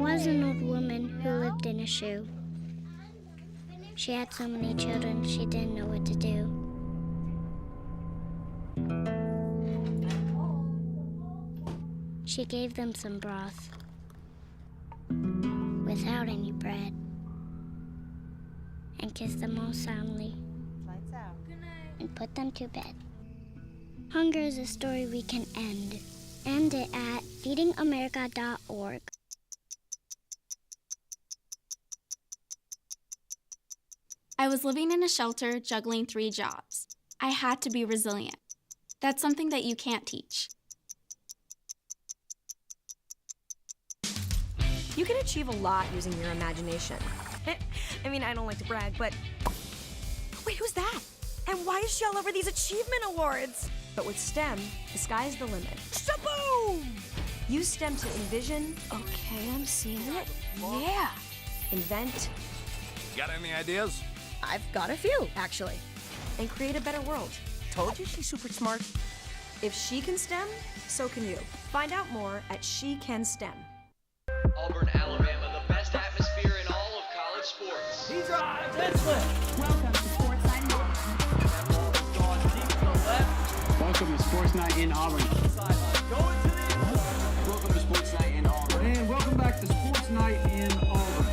was an old woman who lived in a shoe. She had so many children, she didn't know what to do. She gave them some broth without any bread and kissed them all soundly and put them to bed. Hunger is a story we can end. End it at feedingamerica.org. I was living in a shelter juggling 3 jobs. I had to be resilient. That's something that you can't teach. You can achieve a lot using your imagination. I mean, I don't like to brag, but... Wait, who's that? And why is she all over these achievement awards? But with STEM, the sky's the limit. Shaboom! Use STEM to envision... Okay, I'm seeing it. Yeah. Invent... Got any ideas? I've got a few, actually. And create a better world. Told you she's super smart. If she can STEM, so can you. Find out more at She Can STEM. Auburn, Alabama, the best atmosphere in all of college sports. He drives and slips. Welcome to Sports Night in Auburn. Gone deep to the left. Welcome to Sports Night in Auburn. Going to the end zone. Welcome to Sports Night in Auburn. And welcome back to Sports Night in Auburn.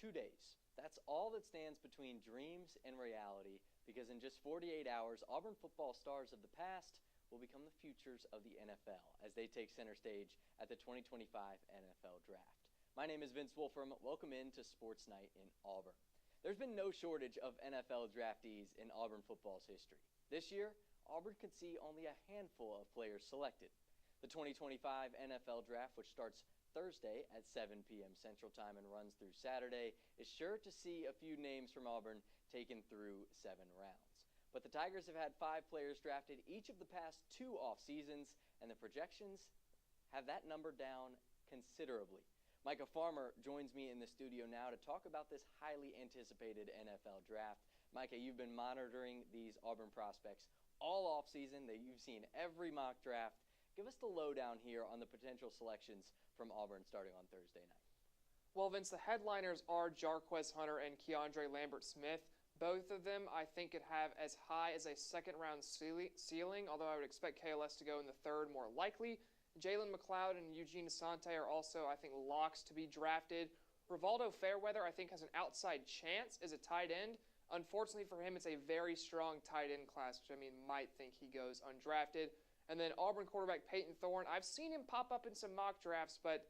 2 days. That's all that stands between dreams and reality, because in just 48 hours, Auburn football stars of the past will become the futures of the NFL as they take center stage at the 2025 NFL Draft. My name is Vince Wolfram. Welcome into Sports Night in Auburn. There's been no shortage of NFL draftees in Auburn football's history. This year, Auburn could see only a handful of players selected. The 2025 NFL Draft, which starts Thursday at 7 p.m. Central Time and runs through Saturday, is sure to see a few names from Auburn taken through 7 rounds. But the Tigers have had 5 players drafted each of the past 2 off seasons, and the projections have that number down considerably. Micah Farmer joins me in the studio now to talk about this highly anticipated NFL Draft. Micah, you've been monitoring these Auburn prospects all off season. You've seen every mock draft. Give us the lowdown here on the potential selections from Auburn starting on Thursday night. Well, Vince, the headliners are Jarquez Hunter and Keandre Lambert-Smith. Both of them, I think, could have as high as a second-round ceiling, although I would expect KLS to go in the third more likely. Jalen McLeod and Eugene Asante are also, I think, locks to be drafted. Rivaldo Fairweather, I think, has an outside chance as a tight end. Unfortunately for him, it's a very strong tight end class, which I mean might think he goes undrafted. And then Auburn quarterback Peyton Thorne, I've seen him pop up in some mock drafts, but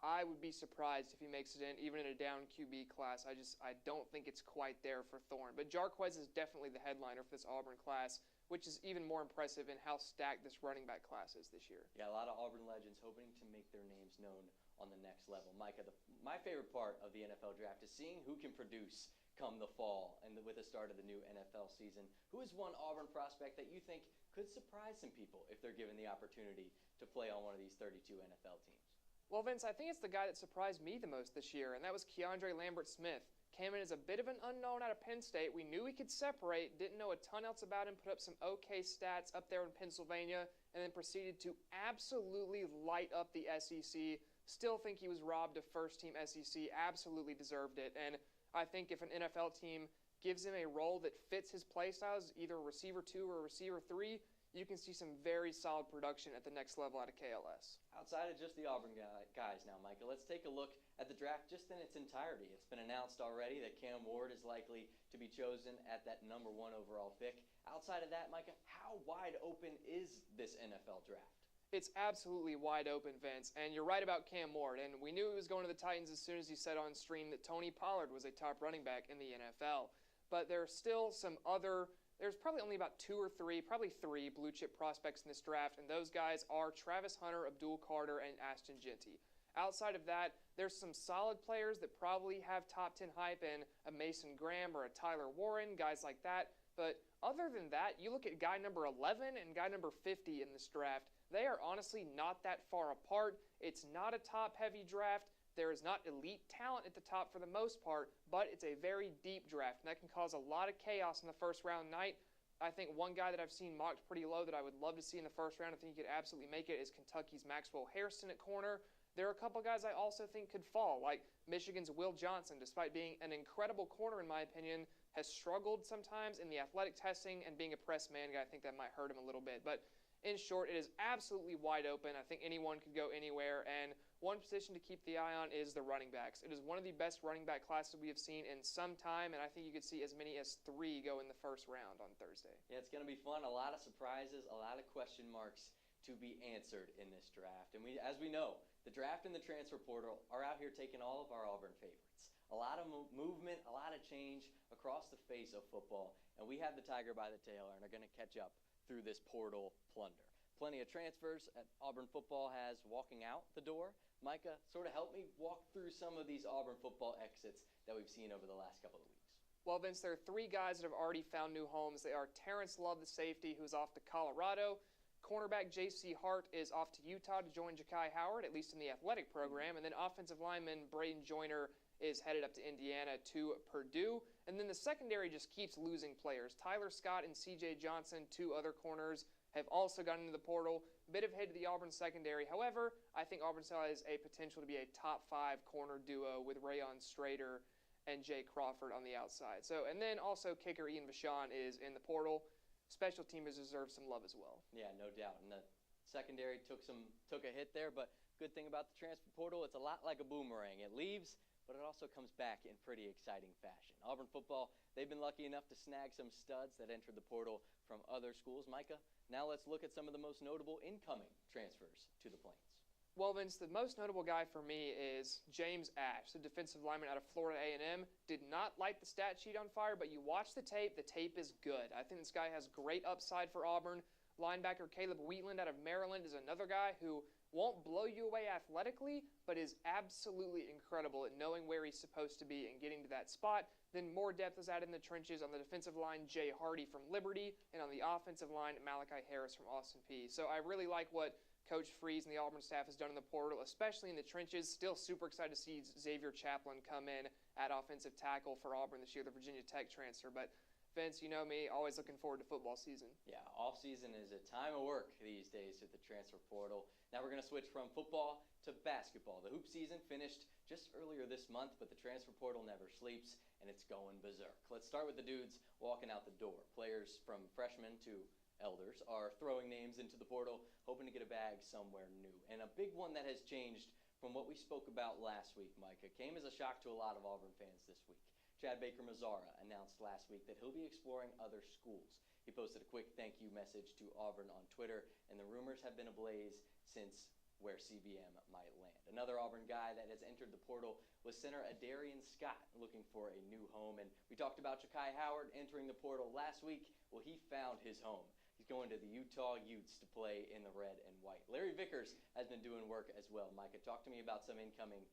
I would be surprised if he makes it in, even in a down QB class. I don't think it's quite there for Thorne. But Jarquez is definitely the headliner for this Auburn class, which is even more impressive in how stacked this running back class is this year. Yeah, a lot of Auburn legends hoping to make their names known on the next level. Micah, my favorite part of the NFL Draft is seeing who can produce come the fall and with the start of the new NFL season. Who is one Auburn prospect that you think could surprise some people if they're given the opportunity to play on one of these 32 NFL teams? Well, Vince, I think it's the guy that surprised me the most this year, and that was Keandre Lambert-Smith. Came in as a bit of an unknown out of Penn State. We knew he could separate, didn't know a ton else about him, put up some okay stats up there in Pennsylvania, and then proceeded to absolutely light up the SEC. Still think he was robbed of first-team SEC, absolutely deserved it. And I think if an NFL team gives him a role that fits his play styles, either a receiver 2 or a receiver 3, you can see some very solid production at the next level out of KLS. Outside of just the Auburn guys now, Micah, let's take a look at the draft just in its entirety. It's been announced already that Cam Ward is likely to be chosen at that #1 overall pick. Outside of that, Micah, how wide open is this NFL draft? It's absolutely wide open, Vince, and you're right about Cam Ward. And we knew he was going to the Titans as soon as he said on stream that Tony Pollard was a top running back in the NFL. But there are still some other... There's probably only about 2 or 3, probably 3 blue-chip prospects in this draft, and those guys are Travis Hunter, Abdul Carter, and Ashton Jeanty. Outside of that, there's some solid players that probably have top 10 hype in a Mason Graham or a Tyler Warren, guys like that. But other than that, you look at guy number 11 and guy number 50 in this draft, they are honestly not that far apart. It's not a top-heavy draft. There is not elite talent at the top for the most part, but it's a very deep draft, and that can cause a lot of chaos in the first round night. I think one guy that I've seen mocked pretty low that I would love to see in the first round, I think he could absolutely make it, is Kentucky's Maxwell Hairston at corner. There are a couple guys I also think could fall, like Michigan's Will Johnson, despite being an incredible corner in my opinion, has struggled sometimes in the athletic testing, and being a press man guy, I think that might hurt him a little bit. But in short, it is absolutely wide open. I think anyone could go anywhere, and one position to keep the eye on is the running backs. It is one of the best running back classes we have seen in some time, and I think you could see as many as 3 go in the first round on Thursday. Yeah, it's going to be fun. A lot of surprises, a lot of question marks to be answered in this draft. And as we know, the draft and the transfer portal are out here taking all of our Auburn favorites. A lot of movement, a lot of change across the face of football, and we have the tiger by the tail and are going to catch up through this portal plunder. Plenty of transfers at Auburn football has walking out the door. Micah, sort of help me walk through some of these Auburn football exits that we've seen over the last couple of weeks. Well, Vince, there are 3 guys that have already found new homes. They are Terrence Love, the safety, who's off to Colorado. Cornerback J.C. Hart is off to Utah to join Ja'Kai Howard, at least in the athletic program. And then offensive lineman Braden Joyner is headed up to Indiana to Purdue. And then the secondary just keeps losing players. Tyler Scott and C.J. Johnson, 2 other corners, have also gone into the portal. Bit of hit to the Auburn secondary. However, I think Auburn still has a potential to be a top 5 corner duo with Rayon Strader and Jay Crawford on the outside. And then also kicker Ian Vachon is in the portal. Special teamers deserve some love as well. Yeah, no doubt. And the secondary took a hit there, but good thing about the transfer portal, it's a lot like a boomerang. It leaves, but it also comes back in pretty exciting fashion. Auburn football, they've been lucky enough to snag some studs that entered the portal from other schools. Micah, now let's look at some of the most notable incoming transfers to the Plains. Well, Vince, the most notable guy for me is James Ash, the defensive lineman out of Florida A&M. Did not light the stat sheet on fire, but you watch the tape is good. I think this guy has great upside for Auburn. Linebacker Caleb Wheatland out of Maryland is another guy who won't blow you away athletically, but is absolutely incredible at knowing where he's supposed to be and getting to that spot. Then more depth is added in the trenches. On the defensive line, Jay Hardy from Liberty, and on the offensive line, Malachi Harris from Austin Peay. So I really like what Coach Freeze and the Auburn staff has done in the portal, especially in the trenches. Still super excited to see Xavier Chaplin come in at offensive tackle for Auburn this year, the Virginia Tech transfer. But Vince, you know me, always looking forward to football season. Yeah, off season is a time of work these days with the transfer portal. Now we're going to switch from football to basketball. The hoop season finished just earlier this month, but the transfer portal never sleeps, and it's going berserk. Let's start with the dudes walking out the door. Players from freshmen to elders are throwing names into the portal, hoping to get a bag somewhere new. And a big one that has changed from what we spoke about last week, Micah, came as a shock to a lot of Auburn fans this week. Chad Baker-Mazzara announced last week that he'll be exploring other schools. He posted a quick thank you message to Auburn on Twitter, and the rumors have been ablaze since where CBM might land. Another Auburn guy that has entered the portal was center Adarian Scott, looking for a new home. And we talked about Ja'Kai Howard entering the portal last week. Well, he found his home. He's going to the Utah Utes to play in the red and white. Larry Vickers has been doing work as well. Micah, talk to me about some incoming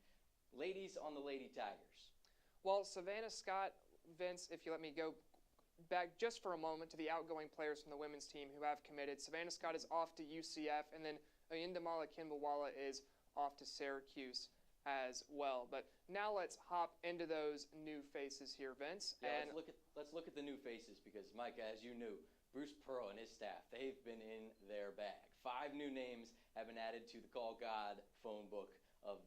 ladies on the Lady Tigers. Well, Savannah Scott, Vince, if you let me go back just for a moment to the outgoing players from the women's team who have committed. Savannah Scott is off to UCF, and then Oyindamala Kimbawala is off to Syracuse as well. But now let's hop into those new faces here, Vince. Yeah, let's look at the new faces because, Micah, as you knew, Bruce Pearl and his staff, they've been in their bag. 5 new names have been added to the Call God phone book of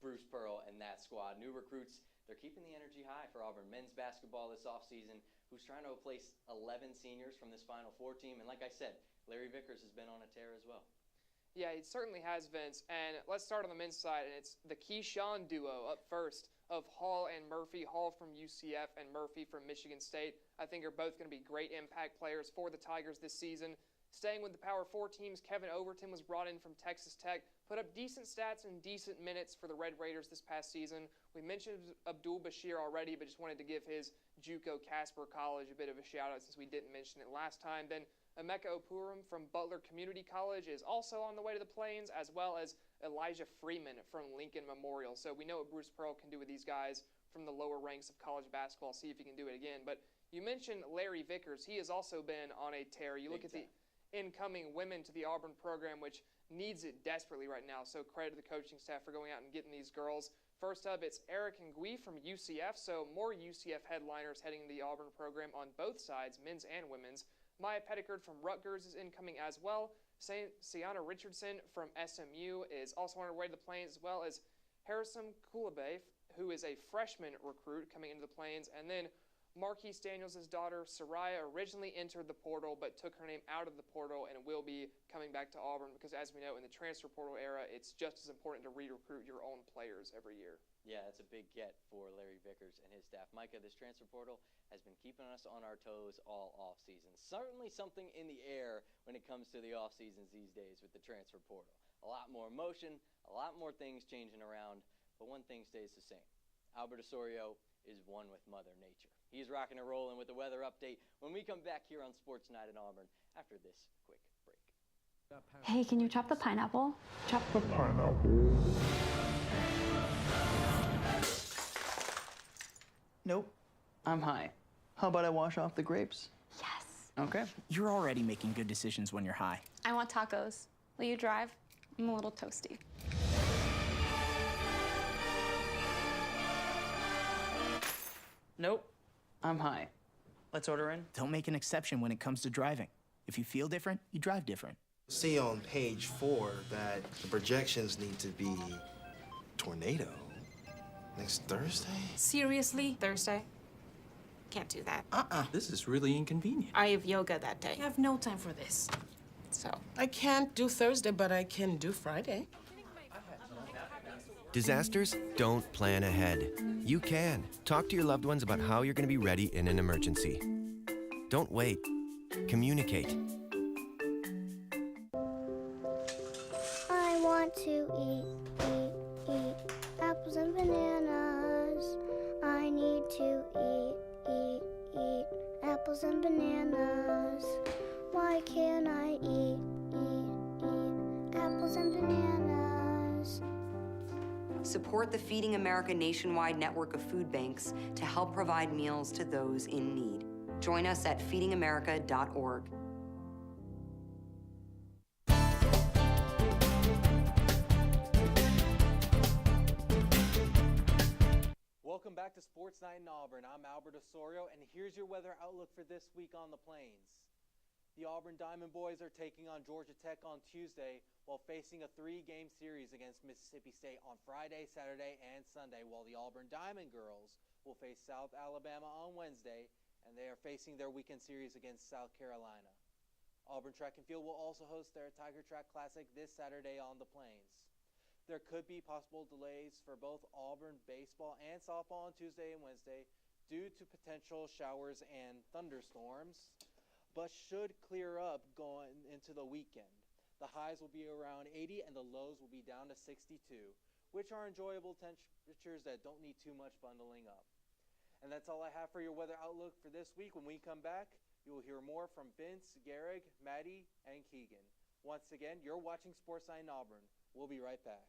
Bruce Pearl and that squad. New recruits, they're keeping the energy high for Auburn men's basketball this offseason, who's trying to replace 11 seniors from this Final Four team. And like I said, Larry Vickers has been on a tear as well. Yeah, he certainly has, Vince. And let's start on the men's side, and it's the Keyshawn duo up first of Hall and Murphy. Hall from UCF and Murphy from Michigan State, I think are both going to be great impact players for the Tigers this season. Staying with the Power 4 teams, Kevin Overton was brought in from Texas Tech, put up decent stats and decent minutes for the Red Raiders this past season. We mentioned Abdul Bashir already, but just wanted to give his JUCO Casper College a bit of a shout-out since we didn't mention it last time. Then Emeka Opurum from Butler Community College is also on the way to the Plains, as well as Elijah Freeman from Lincoln Memorial. So we know what Bruce Pearl can do with these guys from the lower ranks of college basketball. See if he can do it again. But you mentioned Larry Vickers. He has also been on a tear. You look at the incoming women to the Auburn program, which needs it desperately right now. So credit to the coaching staff for going out and getting these girls. First up, it's Eric Ngui from UCF, so more UCF headliners heading the Auburn program on both sides, men's and women's. Maya Pettigrew from Rutgers is incoming as well. Sienna Richardson from SMU is also on her way to the Plains, as well as Harrison Kulabe, who is a freshman recruit coming into the Plains. And then Marquise Daniels' daughter, Soraya, originally entered the portal but took her name out of the portal and will be coming back to Auburn because, as we know, in the transfer portal era, it's just as important to re-recruit your own players every year. Yeah, it's a big get for Larry Vickers and his staff. Micah, this transfer portal has been keeping us on our toes all offseason. Certainly something in the air when it comes to the off-seasons these days with the transfer portal. A lot more motion, a lot more things changing around, but one thing stays the same. Albert Osorio is one with Mother Nature. He's rocking and rolling with the weather update when we come back here on Sports Night in Auburn after this quick break. Hey, can you chop the pineapple? Chop the pineapple. Nope, I'm high. How about I wash off the grapes? Yes. Okay. You're already making good decisions when you're high. I want tacos. Will you drive? I'm a little toasty. Nope, I'm high. Let's order in. Don't make an exception when it comes to driving. If you feel different, you drive different. See on page 4 that the projections need to be tornado next Thursday? Seriously? Thursday? Can't do that. This is really inconvenient. I have yoga that day. I have no time for this. So. I can't do Thursday, but I can do Friday. Disasters don't plan ahead. You can. Talk to your loved ones about how you're going to be ready in an emergency. Don't wait. Communicate. I want to eat apples and bananas. I need to eat apples and bananas. Why can't I eat apples and bananas? Support the Feeding America nationwide network of food banks to help provide meals to those in need. Join us at feedingamerica.org. Welcome back to Sports Night in Auburn. I'm Albert Osorio, and here's your weather outlook for this week on the Plains. The Auburn Diamond Boys are taking on Georgia Tech on Tuesday while facing a 3-game series against Mississippi State on Friday, Saturday, and Sunday, while the Auburn Diamond Girls will face South Alabama on Wednesday, and they are facing their weekend series against South Carolina. Auburn Track and Field will also host their Tiger Track Classic this Saturday on the Plains. There could be possible delays for both Auburn baseball and softball on Tuesday and Wednesday due to potential showers and thunderstorms, but should clear up going into the weekend. The highs will be around 80 and the lows will be down to 62, which are enjoyable temperatures that don't need too much bundling up. And that's all I have for your weather outlook for this week. When we come back, you will hear more from Vince, Garrig, Maddie, and Keegan. Once again, you're watching Sports Night in Auburn. We'll be right back.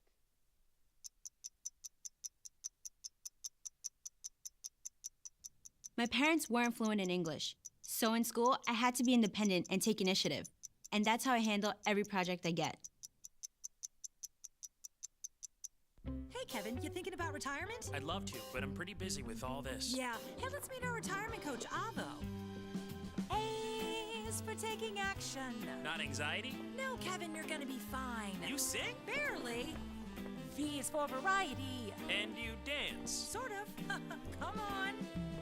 My parents weren't fluent in English, so in school, I had to be independent and take initiative. And that's how I handle every project I get. Hey, Kevin, you thinking about retirement? I'd love to, but I'm pretty busy with all this. Yeah. Hey, let's meet our retirement coach, Avo. A is for taking action. Not anxiety? No, Kevin, you're gonna be fine. You sing? Barely. V is for variety. And you dance? Sort of. Come on.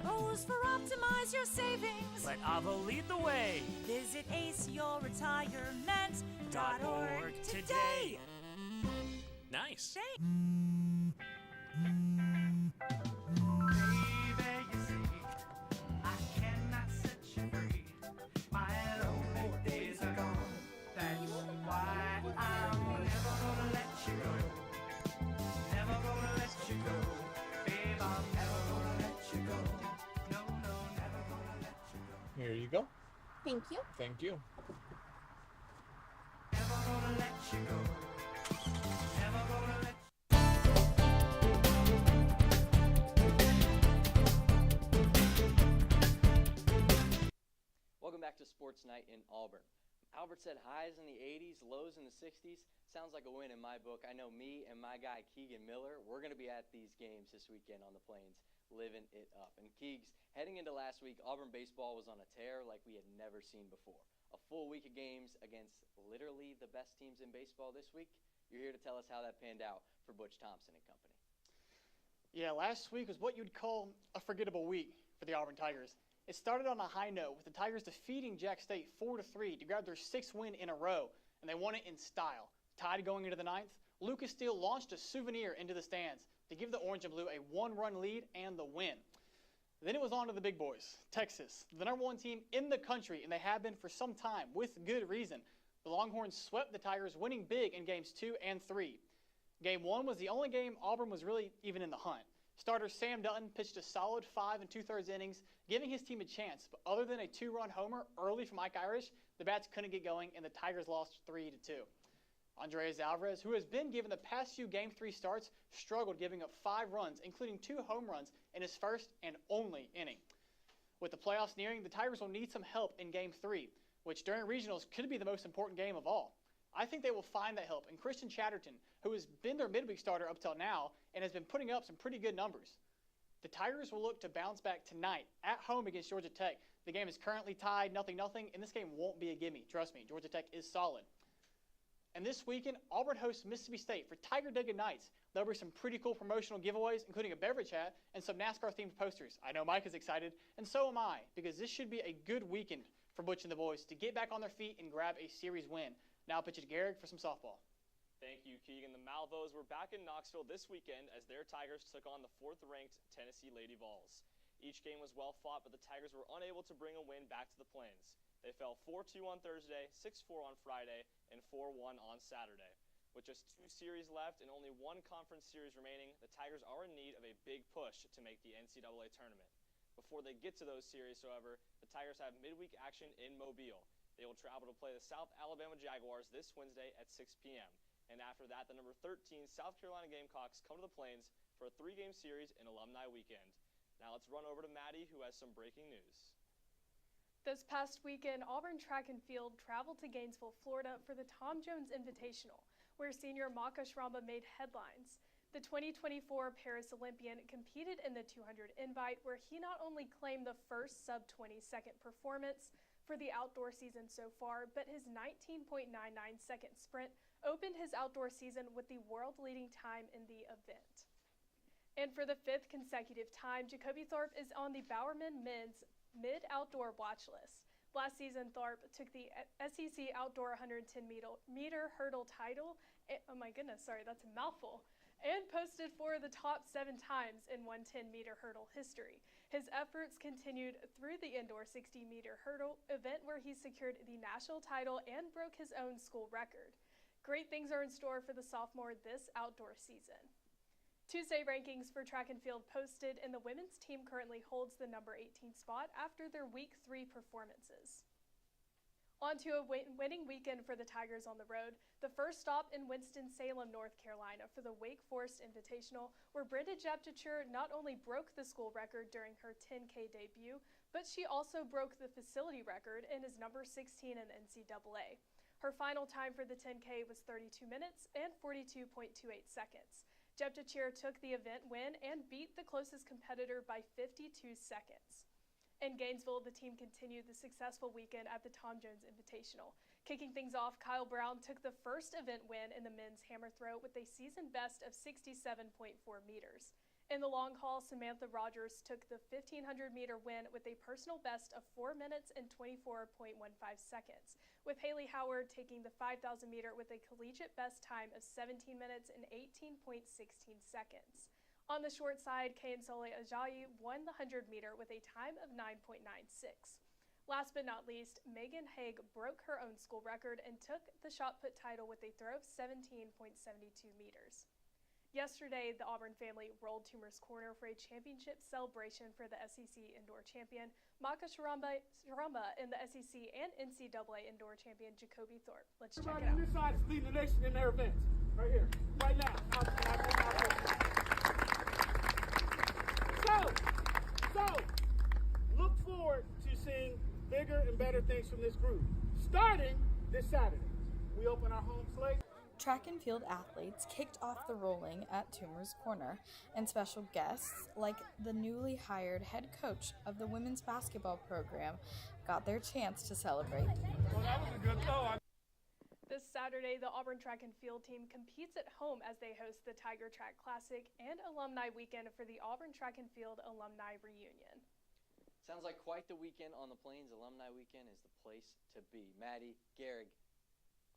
O is for optimize your savings. Let Avo lead the way. Visit aceyourretirement.org today. Nice. Here you go. Thank you. Thank you. Welcome back to Sports Night in Auburn. Albert said highs in the 80s, lows in the 60s. Sounds like a win in my book. I know me and my guy Keegan Miller, we're going to be at these games this weekend on the Plains, living it up. And Keegs, heading into last week, Auburn baseball was on a tear like we had never seen before. A full week of games against literally the best teams in baseball this week. You're here to tell us how that panned out for Butch Thompson and company. Yeah, last week was what you'd call a forgettable week for the Auburn Tigers. It started on a high note with the Tigers defeating Jack State 4-3 to grab their 6th win in a row, and they won it in style. Tied going into the 9th, Lucas Steele launched a souvenir into the stands to give the Orange and Blue a 1-run lead and the win. Then it was on to the big boys, Texas, the #1 team in the country, and they have been for some time with good reason. The Longhorns swept the Tigers, winning big in games 2 and 3. Game 1 was the only game Auburn was really even in the hunt. Starter Sam Dutton pitched a solid 5 2/3 innings, giving his team a chance. But other than a 2-run homer early from Mike Irish, the bats couldn't get going, and the Tigers lost 3-2. Andres Alvarez, who has been given the past few Game 3 starts, struggled, giving up 5 runs, including 2 home runs in his first and only inning. With the playoffs nearing, the Tigers will need some help in Game 3, which during regionals could be the most important game of all. I think they will find that help in Christian Chatterton, who has been their midweek starter up till now and has been putting up some pretty good numbers. The Tigers will look to bounce back tonight at home against Georgia Tech. The game is currently tied 0-0, and this game won't be a gimme. Trust me, Georgia Tech is solid. And this weekend, Auburn hosts Mississippi State for Tiger Day Good Nights. There'll be some pretty cool promotional giveaways, including a beverage hat and some NASCAR-themed posters. I know Mike is excited, and so am I, because this should be a good weekend for Butch and the boys to get back on their feet and grab a series win. Now I'll pitch it to Garrick for some softball. Thank you, Keegan. The Malvos were back in Knoxville this weekend as their Tigers took on the 4th-ranked Tennessee Lady Vols. Each game was well fought, but the Tigers were unable to bring a win back to the Plains. They fell 4-2 on Thursday, 6-4 on Friday, and 4-1 on Saturday. With just 2 series left and only 1 conference series remaining, the Tigers are in need of a big push to make the NCAA tournament. Before they get to those series, however, the Tigers have midweek action in Mobile. They will travel to play the South Alabama Jaguars this Wednesday at 6 p.m. And after that, the number 13 South Carolina Gamecocks come to the Plains for a 3-game series in Alumni Weekend. Now let's run over to Maddie, who has some breaking news. This past weekend, Auburn Track and Field traveled to Gainesville, Florida for the Tom Jones Invitational, where senior Maka Shramba made headlines. The 2024 Paris Olympian competed in the 200 invite, where he not only claimed the first sub-20-second performance for the outdoor season so far, but his 19.99-second sprint opened his outdoor season with the world-leading time in the event. And for the 5th consecutive time, Jacoby Thorpe is on the Bowerman Men's Mid-Outdoor Watch List. Last season, Thorpe took the SEC Outdoor 110-meter hurdle title, oh my goodness, sorry, that's a mouthful, and posted for the top 7 times in 110-meter hurdle history. His efforts continued through the indoor 60-meter hurdle event, where he secured the national title and broke his own school record. Great things are in store for the sophomore this outdoor season. Tuesday rankings for track and field posted, and the women's team currently holds the number 18 spot after their Week 3 performances. On to a winning weekend for the Tigers on the road. The first stop in Winston-Salem, North Carolina for the Wake Forest Invitational, where Brenda Japtichur not only broke the school record during her 10K debut, but she also broke the facility record and is number 16 in NCAA. Her final time for the 10K was 32 minutes and 42.28 seconds. Japtichur took the event win and beat the closest competitor by 52 seconds. In Gainesville, the team continued the successful weekend at the Tom Jones Invitational. Kicking things off, Kyle Brown took the first event win in the men's hammer throw with a season best of 67.4 meters. In the long haul, Samantha Rogers took the 1,500-meter win with a personal best of 4 minutes and 24.15 seconds, with Haley Howard taking the 5,000-meter with a collegiate best time of 17 minutes and 18.16 seconds. On the short side, Kaynsole Ajayi won the 100-meter with a time of 9.96. Last but not least, Megan Haig broke her own school record and took the shot put title with a throw of 17.72 meters. Yesterday, the Auburn family rolled to Merce Corner for a championship celebration for the SEC indoor champion, Maka Shramba, and the SEC and NCAA indoor champion, Jacoby Thorpe. Let's check it out. This side is leading the nation in their events. Right here, right now. So, look forward to seeing bigger and better things from this group. Starting This Saturday, we open our home slate. Track and field athletes kicked off the rolling at Toomer's Corner, and special guests like the newly hired head coach of the women's basketball program got their chance to celebrate. Well, that was a good throw. This Saturday, the Auburn track and field team competes at home as they host the Tiger Track Classic and Alumni Weekend for the Auburn Track and Field Alumni Reunion. Sounds like quite the weekend on the Plains. Alumni Weekend is the place to be. Maddie, Garrig,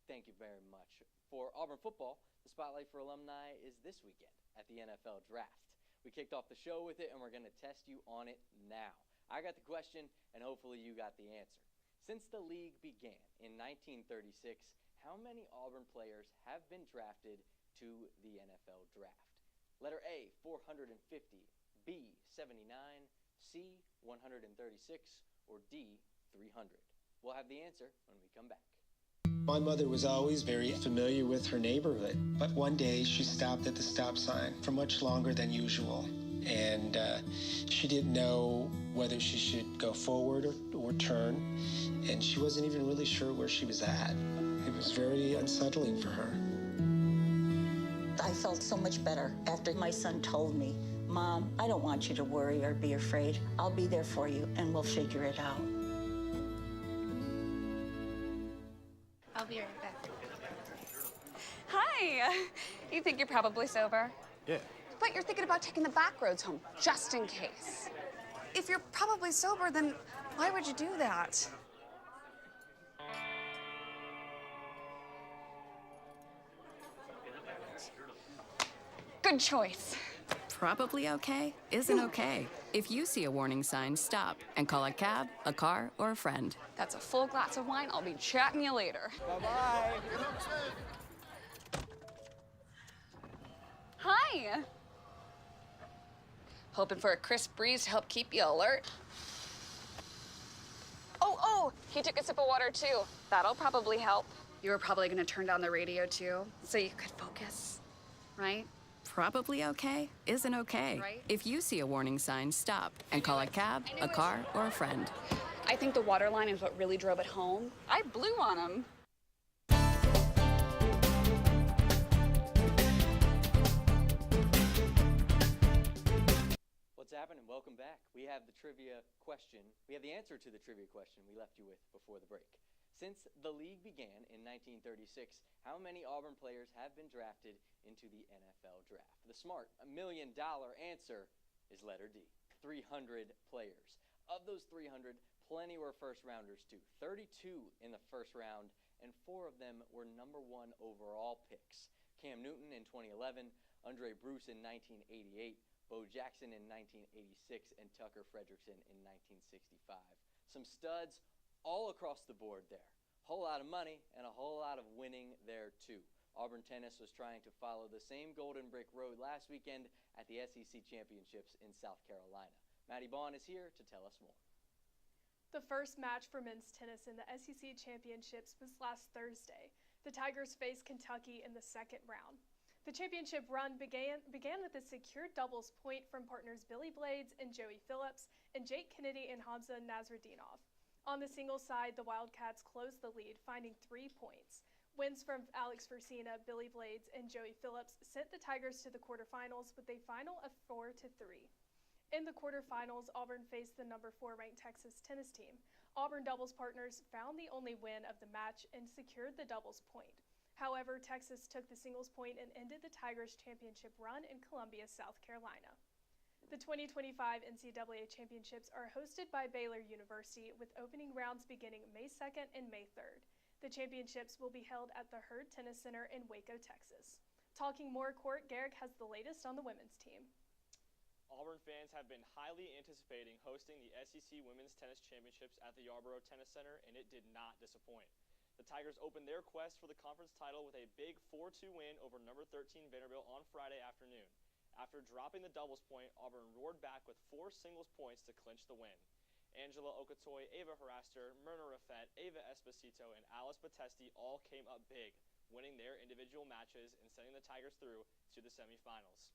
thank you very much. For Auburn football, the spotlight for alumni is this weekend at the NFL Draft. We kicked off the show with it, and we're going to test you on it now. I got the question, and hopefully you got the answer. Since the league began in 1936, how many Auburn players have been drafted to the NFL Draft? Letter A, 450, B, 79, C, 136, or D, 300. We'll have the answer when we come back. My mother was always very familiar with her neighborhood, but one day she stopped at the stop sign for much longer than usual, and she didn't know whether she should go forward or turn, and she wasn't even really sure where she was at. It was very unsettling for her. I felt so much better after my son told me, "Mom, I don't want you to worry or be afraid. I'll be there for you, and we'll figure it out." I'll be right back. Hi! You think you're probably sober? Yeah. But you're thinking about taking the back roads home, just in case. If you're probably sober, then why would you do that? Good choice. Probably okay isn't okay. If you see a warning sign, stop and call a cab, a car, or a friend. That's a full glass of wine. I'll be chatting you later. Bye-bye. Hi. Hoping for a crisp breeze to help keep you alert. Oh, he took a sip of water too. That'll probably help. You were probably gonna turn down the radio too, so you could focus, right? Probably okay isn't okay. Right. If you see a warning sign, stop and call a cab, a car, or a friend. I think the water line is what really drove it home. I blew on him. What's happening? Welcome back. We have the trivia question. We have the answer to the trivia question we left you with before the break. Since the league began in 1936, how many Auburn players have been drafted into the NFL Draft? The smart $1 million answer is letter D, 300 players. Of those 300, plenty were first-rounders too. 32 in the first round, and 4 of them were number 1 overall picks. Cam Newton in 2011, Andre Bruce in 1988, Bo Jackson in 1986, and Tucker Frederickson in 1965. Some studs all across the board there. Whole lot of money and a whole lot of winning there too. Auburn tennis was trying to follow the same golden brick road last weekend at the SEC Championships in South Carolina. Maddie Bond is here to tell us more. The first match for men's tennis in the SEC Championships was last Thursday. The Tigers faced Kentucky in the second round. The championship run began with a secured doubles point from partners Billy Blades and Joey Phillips and Jake Kennedy and Hamza Nasruddinov. On the singles side, the Wildcats closed the lead, finding 3 points. Wins from Alex Versina, Billy Blades, and Joey Phillips sent the Tigers to the quarterfinals with a final of 4-3. In the quarterfinals, Auburn faced the number 4 ranked Texas tennis team. Auburn doubles partners found the only win of the match and secured the doubles point. However, Texas took the singles point and ended the Tigers' championship run in Columbia, South Carolina. The 2025 NCAA Championships are hosted by Baylor University, with opening rounds beginning May 2nd and May 3rd. The championships will be held at the Hurd Tennis Center in Waco, Texas. Talking more court, Garrick has the latest on the women's team. Auburn fans have been highly anticipating hosting the SEC Women's Tennis Championships at the Yarborough Tennis Center, and it did not disappoint. The Tigers opened their quest for the conference title with a big 4-2 win over number 13 Vanderbilt on Friday afternoon. After dropping the doubles point, Auburn roared back with 4 singles points to clinch the win. Angela Okatoy, Ava Haraster, Myrna Raffet, Ava Esposito, and Alice Batesti all came up big, winning their individual matches and sending the Tigers through to the semifinals.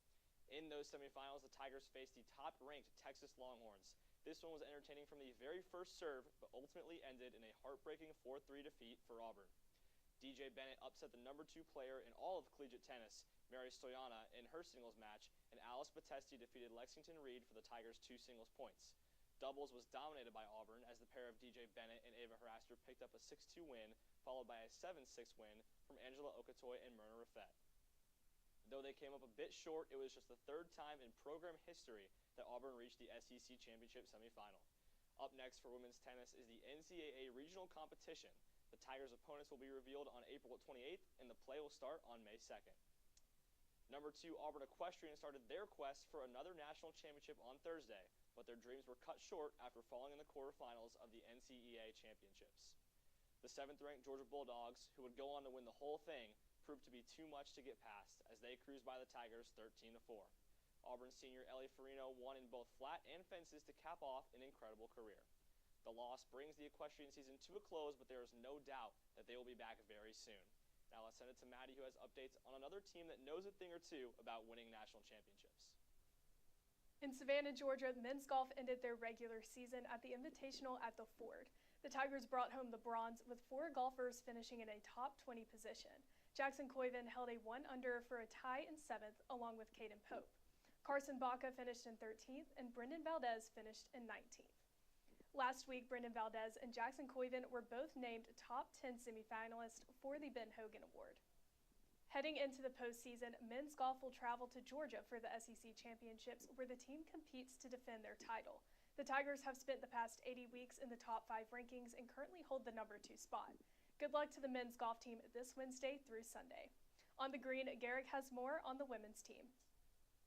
In those semifinals, the Tigers faced the top-ranked Texas Longhorns. This one was entertaining from the very first serve, but ultimately ended in a heartbreaking 4-3 defeat for Auburn. DJ Bennett upset the #2 player in all of collegiate tennis, Mary Stoyana, in her singles match, and Alice Batesti defeated Lexington Reed for the Tigers' 2 singles points. Doubles was dominated by Auburn as the pair of DJ Bennett and Ava Haraster picked up a 6-2 win, followed by a 7-6 win from Angela Okatoy and Myrna Raffet. Though they came up a bit short, it was just the 3rd time in program history that Auburn reached the SEC Championship semifinal. Up next for women's tennis is the NCAA regional competition. The Tigers' opponents will be revealed on April 28th, and the play will start on May 2nd. #2 Auburn Equestrian started their quest for another national championship on Thursday, but their dreams were cut short after falling in the quarterfinals of the NCEA championships. The 7th-ranked Georgia Bulldogs, who would go on to win the whole thing, proved to be too much to get past as they cruised by the Tigers 13-4. Auburn senior Ellie Farino won in both flat and fences to cap off an incredible career. The loss brings the equestrian season to a close, but there is no doubt that they will be back very soon. Now let's send it to Maddie, who has updates on another team that knows a thing or two about winning national championships. In Savannah, Georgia, men's golf ended their regular season at the Invitational at the Ford. The Tigers brought home the bronze with 4 golfers finishing in a top 20 position. Jackson Coyven held a 1-under for a tie in 7th, along with Caden Pope. Carson Baca finished in 13th, and Brendan Valdez finished in 19th. Last week, Brendan Valdez and Jackson Coyven were both named top 10 semifinalists for the Ben Hogan Award. Heading into the postseason, men's golf will travel to Georgia for the SEC Championships, where the team competes to defend their title. The Tigers have spent the past 80 weeks in the top 5 rankings and currently hold the #2 spot. Good luck to the men's golf team this Wednesday through Sunday. On the green, Garrick has more on the women's team.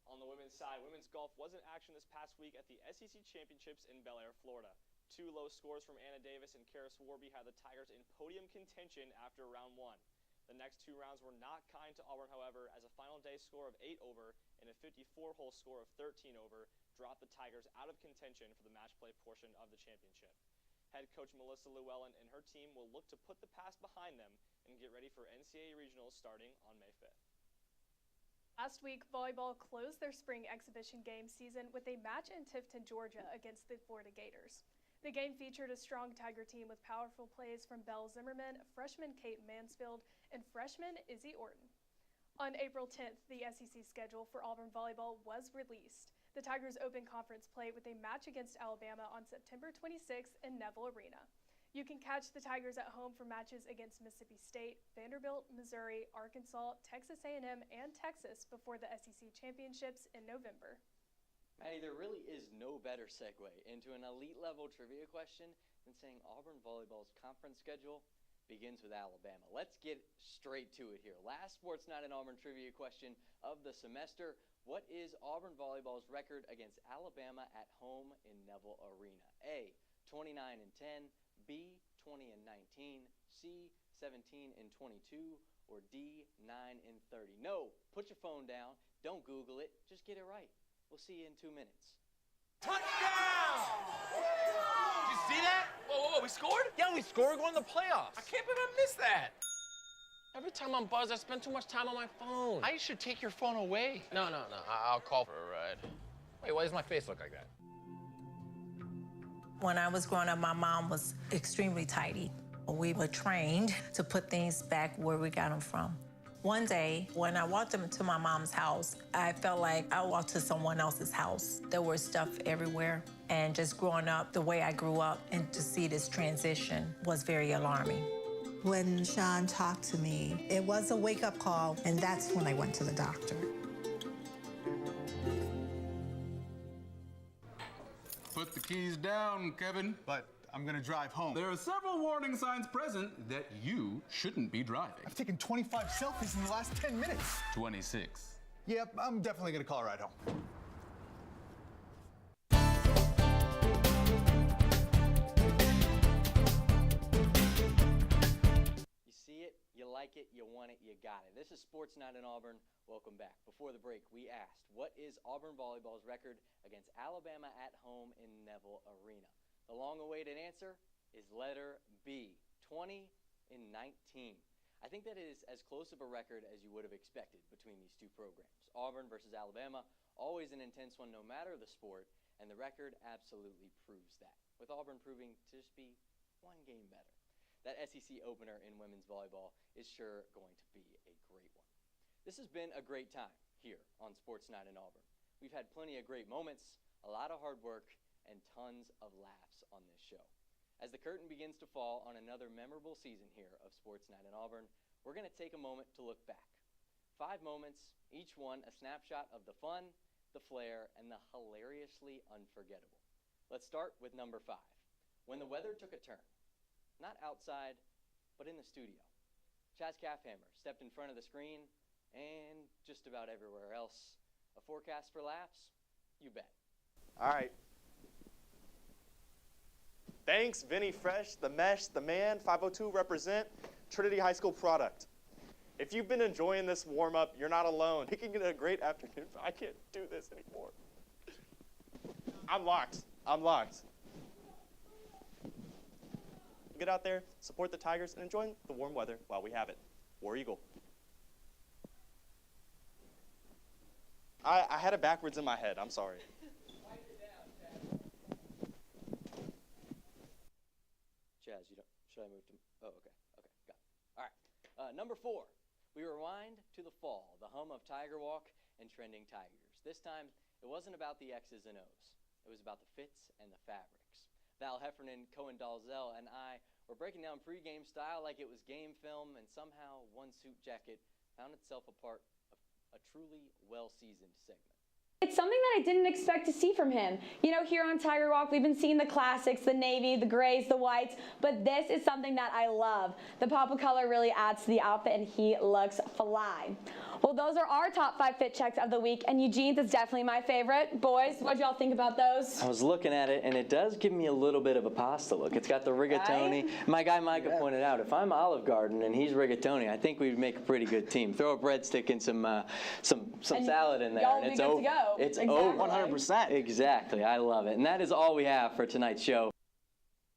On the women's side, women's golf was in action this past week at the SEC Championships in Bel Air, Florida. 2 low scores from Anna Davis and Karis Warby had the Tigers in podium contention after round 1. The next 2 rounds were not kind to Auburn, however, as a final day score of 8 over and a 54-hole score of 13 over dropped the Tigers out of contention for the match play portion of the championship. Head coach Melissa Llewellyn and her team will look to put the past behind them and get ready for NCAA regionals starting on May 5th. Last week, volleyball closed their spring exhibition game season with a match in Tifton, Georgia against the Florida Gators. The game featured a strong Tiger team with powerful plays from Belle Zimmerman, freshman Kate Mansfield, and freshman Izzy Orton. On April 10th, the SEC schedule for Auburn volleyball was released. The Tigers open conference play with a match against Alabama on September 26th in Neville Arena. You can catch the Tigers at home for matches against Mississippi State, Vanderbilt, Missouri, Arkansas, Texas A&M, and Texas before the SEC Championships in November. Maddie, there really is no better segue into an elite-level trivia question than saying Auburn volleyball's conference schedule begins with Alabama. Let's get straight to it here. Last Sports Night and Auburn trivia question of the semester. What is Auburn volleyball's record against Alabama at home in Neville Arena? A, 29-10, B, 20-19, C, 17-22, or D, 9-30? No, put your phone down. Don't Google it. Just get it right. We'll see you in 2 minutes. Touchdown! Did you see that? Whoa, we scored? Yeah, we scored. We're going to the playoffs. I can't believe I missed that. Every time I'm buzzed, I spend too much time on my phone. I should take your phone away. No. I'll call for a ride. Wait, why does my face look like that? When I was growing up, my mom was extremely tidy. We were trained to put things back where we got them from. One day, when I walked into my mom's house, I felt like I walked to someone else's house. There was stuff everywhere. And just growing up the way I grew up and to see this transition was very alarming. When Sean talked to me, it was a wake-up call, and that's when I went to the doctor. Put the keys down, Kevin. But I'm gonna drive home. There are several warning signs present that you shouldn't be driving. I've taken 25 selfies in the last 10 minutes. 26. Yep, I'm definitely gonna call a ride home. You see it, you like it, you want it, you got it. This is Sports Night in Auburn. Welcome back. Before the break, we asked, what is Auburn volleyball's record against Alabama at home in Neville Arena? The long-awaited answer is letter B, 20-19. I think that is as close of a record as you would have expected between these two programs. Auburn versus Alabama, always an intense one no matter the sport, and the record absolutely proves that, with Auburn proving to just be one game better. that SEC opener in women's volleyball is sure going to be a great one. This has been a great time here on Sports Night in Auburn. We've had plenty of great moments, a lot of hard work, and tons of laughs on this show. As the curtain begins to fall on another memorable season here of Sports Night in Auburn, we're going to take a moment to look back. 5 moments, each one a snapshot of the fun, the flair, and the hilariously unforgettable. Let's start with number 5, when the weather took a turn. Not outside, but in the studio. Chaz Calfhammer stepped in front of the screen, and just about everywhere else. A forecast for laughs? You bet. All right. Thanks, Vinny Fresh, the Mesh, the Man, 502 represent Trinity High School product. If you've been enjoying this warm-up, you're not alone. Making it a great afternoon. I can't do this anymore. I'm locked. I'm locked. Get out there, support the Tigers, and enjoy the warm weather while we have it. War Eagle. I had it backwards in my head. I'm sorry. Chaz, should I move to, oh, okay, got it. All right, number 4, we rewind to the fall, the hum of Tiger Walk and trending Tigers. This time, it wasn't about the X's and O's. It was about the fits and the fabrics. Val Heffernan, Cohen Dalzell, and I were breaking down pregame style like it was game film, and somehow one suit jacket found itself a part of a truly well-seasoned segment. It's something that I didn't expect to see from him. You know, here on Tiger Walk, we've been seeing the classics, the navy, the grays, the whites, but this is something that I love. The pop of color really adds to the outfit, and he looks fly. Well, those are our top 5 fit checks of the week, and Eugene's is definitely my favorite. Boys, what'd y'all think about those? I was looking at it, and it does give me a little bit of a pasta look. It's got the rigatoni. Right? My guy Micah pointed out, if I'm Olive Garden and he's rigatoni, I think we'd make a pretty good team. Throw a breadstick and some salad in there, and it's over. It's over. 100%. Exactly. I love it. And that is all we have for tonight's show.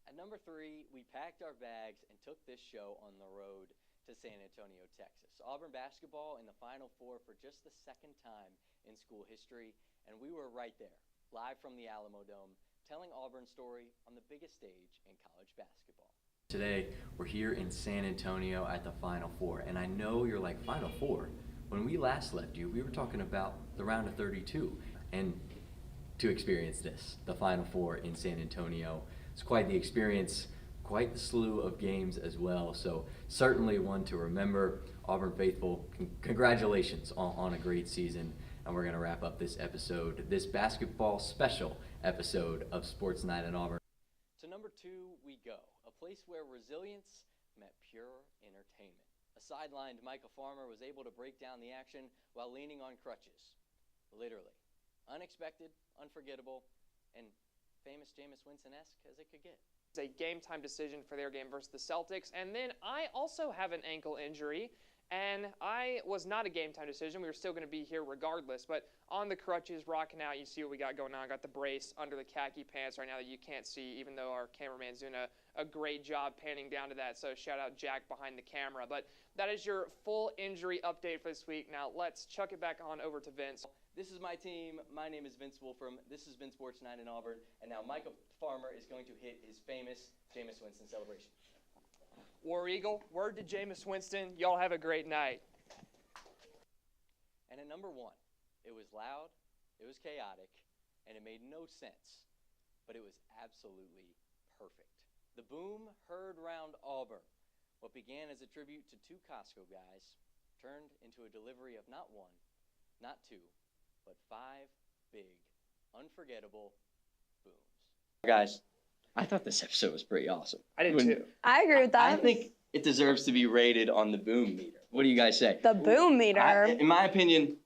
At number 3, we packed our bags and took this show on the road to San Antonio, Texas. Auburn basketball in the Final Four for just the 2nd time in school history, and we were right there, live from the Alamo Dome, telling Auburn's story on the biggest stage in college basketball. Today, we're here in San Antonio at the Final Four, and I know you're like, Final Four? When we last left you, we were talking about the round of 32, and to experience this, the Final Four in San Antonio, it's quite the experience, quite the slew of games as well, so certainly one to remember. Auburn faithful, congratulations on a great season, and we're going to wrap up this episode, this basketball special episode of Sports Night in Auburn. To number 2 we go, a place where resilience met pure entertainment. A sidelined Micah Farmer was able to break down the action while leaning on crutches. Literally. Unexpected, unforgettable, and famous Jameis Winston-esque as it could get. It's a game-time decision for their game versus the Celtics. And then I also have an ankle injury, and I was not a game-time decision. We were still going to be here regardless, but on the crutches, rocking out, you see what we got going on. I got the brace under the khaki pants right now that you can't see, even though our cameraman's doing a great job panning down to that, so shout out Jack behind the camera. But that is your full injury update for this week. Now let's chuck it back on over to Vince. This is my team. My name is Vince Wolfram. This has been Sports Night in Auburn. And now Micah Farmer is going to hit his famous Jameis Winston celebration. War Eagle, word to Jameis Winston. Y'all have a great night. And at number 1, it was loud, it was chaotic, and it made no sense. But it was absolutely perfect. The boom heard round Auburn. What began as a tribute to 2 Costco guys turned into a delivery of not 1, not 2, but 5 big, unforgettable booms. Guys, I thought this episode was pretty awesome. I did too. I agree with that. I think it deserves to be rated on the boom meter. What do you guys say? The boom meter. In my opinion,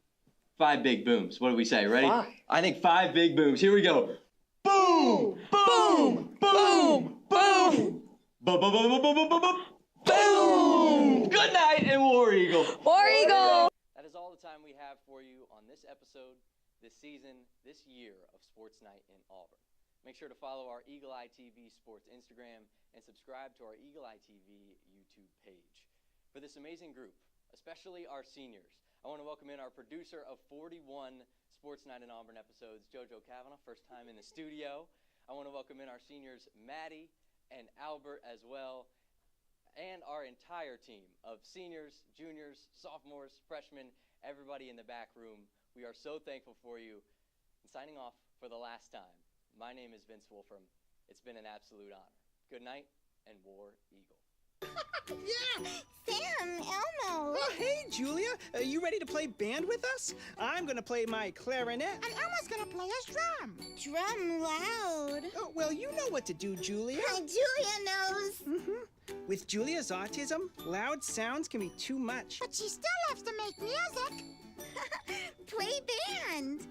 5 big booms. What do we say? Ready? 5. I think 5 big booms. Here we go. Boom! Boom! Boom! Boom! Boom! Boom! Boom! Boom! Boom! Boom! Boom! Good night and War Eagle. War Eagle. That is all the time we have for you on this episode, this season, this year of Sports Night in Auburn. Make sure to follow our Eagle Eye TV Sports Instagram and subscribe to our Eagle Eye TV YouTube page. For this amazing group, especially our seniors, I want to welcome in our producer of 41 Sports Night in Auburn episodes, JoJo Kavanaugh, first time in the studio. I want to welcome in our seniors, Maddie and Albert as well. and our entire team of seniors, juniors, sophomores, freshmen, everybody in the back room. We are so thankful for you. And signing off for the last time, my name is Vince Wolfram. It's been an absolute honor. Good night, and War Eagle. Yeah! Sam, Elmo! Oh, hey, Julia. Are you ready to play band with us? I'm gonna play my clarinet. And Elmo's gonna play his drum. Drum loud. Oh, well, you know what to do, Julia. Julia knows. With Julia's autism, loud sounds can be too much. But she still loves to make music. Play band.